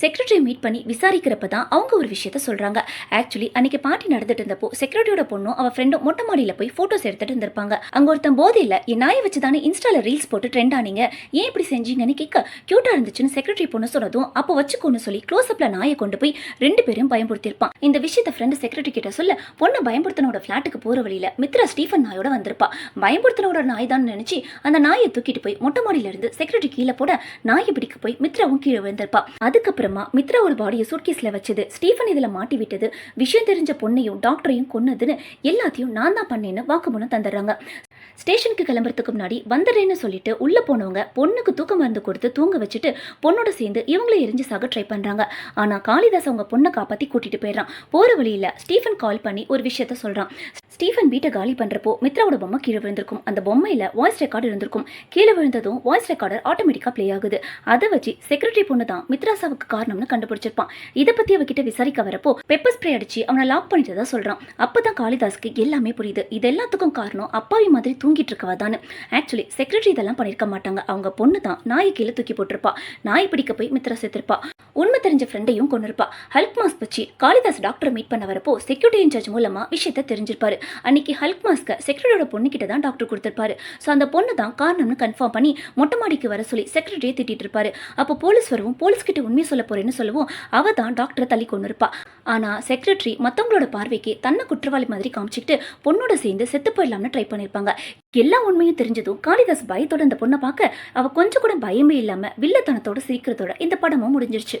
செக்ரட்டரியை meet பண்ணி விசாரிக்கிறப்ப தான் அவங்க ஒரு விஷயத்த சொல்றாங்க. ஆக்சுவலி அன்னைக்கு பார்ட்டி நடந்துட்டு இருந்தப்போ செக்ரட்டரியோட பொண்ணும் அவ ஃப்ரெண்டும் மொட்டை மாடியில போய் போட்டோஸ் எடுத்துட்டு இருந்திருப்பாங்க. அங்க ஒருத்தன் போதையில என் நாயை வச்சு தானே இன்ஸ்டால ரீல்ஸ் போட்டு ட்ரெண்ட் ஆனீங்க, ஏன் இப்படி செஞ்சீங்கன்னு கேட்க கியூட்டா இருந்துச்சுன்னு செக்ரட்டரி பொண்ணு சொன்னதும் அப்போ வச்சுக்கோன்னு சொல்லி க்ளோஸ் அப்ல நாயை கொண்டு போய் ரெண்டு பேரும் பயன்படுத்தியிருப்பான். இந்த விஷயத்த ஃப்ரெண்டு செக்ரட்டரி கிட்ட சொல்ல பொண்ணு பயன்படுத்தினோட ஃபிளாட்டுக்கு போற வழியில மித்ரா ஸ்டீஃபன் நாயோட வந்திருப்பா. பயன்படுத்தினோட நாய் தான் நினைச்சு அந்த நாயை தூக்கிட்டு போய் மொட்டை மாடியில இருந்து செக்ரட்டரி கீழே போட நாயை பிடிக்க போய் மித்ராவும் கீழே விழுந்திருப்பா. அதுக்கப்புறமா மித்ரா ஒரு பாடியை சூட்கேஸ்ல வச்சது, ஸ்டீஃபன் இதுல மாட்டி விட்டது, விஷயம் தெரிஞ்ச பொண்ணையும் டாக்டரையும் கொன்னதுன்னு எல்லாத்தையும் நான் தான் பண்ணேன்னு வாக்குமூலம் தந்துடுறாங்க. ஸ்டேஷனுக்கு கிளம்புறதுக்கு முன்னாடி வந்துடுறேன்னு சொல்லிட்டு உள்ள போனவங்க பொண்ணுக்கு தூக்க மருந்து கொடுத்து தூங்க வச்சுட்டு பொண்ணோட சேர்ந்து இவங்களை எரிஞ்சு சாக ட்ரை பண்றாங்க. ஆனா காளிதாஸ் அவங்க பொண்ணை காப்பாத்தி கூட்டிட்டு போயிடறான். போற வழியில ஸ்டீஃபன் கால் பண்ணி ஒரு விஷயத்த சொல்றான். ஸ்டீஃபன் வீட்டை காலி பண்றப்போ மித்ராவோட பொம்மை கீழே விழுந்திருக்கும். அந்த பொம்மையில வாய்ஸ் ரெக்கார்டு இருந்திருக்கும். கீழே விழுந்ததும் வாய்ஸ் ரெக்கார்டர் ஆட்டோமேட்டிக்கா பிளே ஆகுது. அதை வச்சு செக்ரட்டரி பொண்ணு தான் மித்ரா சாவுக்கு காரணம்னு கண்டுபிடிச்சிருப்பான். இதை பத்தி அவகிட்ட விசாரிக்க வரப்போ பெப்பர் ஸ்ப்ரே அடிச்சு அவனை லாக் பண்ணிட்டதா சொல்றான். அப்பதான் காளிதாஸ்க்கு எல்லாமே புரியுது. இது எல்லாத்துக்கும் காரணம் அப்பாவி மாதிரி தூங்கிட்டு இருக்கவாதான்னு. ஆக்சுவலி செக்ரட்டரி இதெல்லாம் பண்ணிருக்க மாட்டாங்க. அவங்க பொண்ணு தான் நாயை கீழே தூக்கி போட்டிருப்பா. நாய் பிடிக்க போய் மித்ரா செத்துருப்பா. உண்மை தெரிஞ்ச ஃப்ரெண்டையும் கொண்டிருப்பா. ஹல்க் மாஸ்க் வச்சு காளிதாஸ் டாக்டரை மீட் பண்ண வரப்போ செக்யூரிட்டி இன்சார்ஜ் மூலமா விஷயத்த தெரிஞ்சிருப்பாரு. அன்னைக்கு ஹல்க் மாஸ்க செக்ரட்டரியோட பொண்ணு கிட்ட தான் டாக்டர் கொடுத்திருப்பாரு. ஸோ அந்த பொண்ணு தான் காரணம்னு கன்ஃபார்ம் பண்ணி மொட்டை மாடிக்கு வர சொல்லி செக்ரட்டரியை திட்டிட்டு இருப்பாரு. அப்போ போலீஸ் வரவும் போலீஸ் கிட்ட உண்மையை சொல்ல போறேன்னு சொல்லவும் அவ தான் டாக்டரை தள்ளி கொண்டு இருப்பா. ஆனா செக்ரட்டரி மற்றவங்களோட பார்வைக்கு தன்னை குற்றவாளி மாதிரி காமிச்சிக்கிட்டு பொண்ணோட சேர்ந்து செத்து போயிடலாம்னு ட்ரை பண்ணிருப்பாங்க. எல்லா உண்மையும் தெரிஞ்சதும் காளிதாஸ் பயத்தோட அந்த பொண்ணை பார்க்க அவ கொஞ்சம் கூட பயமே இல்லாம வில்லத்தனத்தோட சிரிக்கிறதோட இந்த படமும் முடிஞ்சிருச்சு.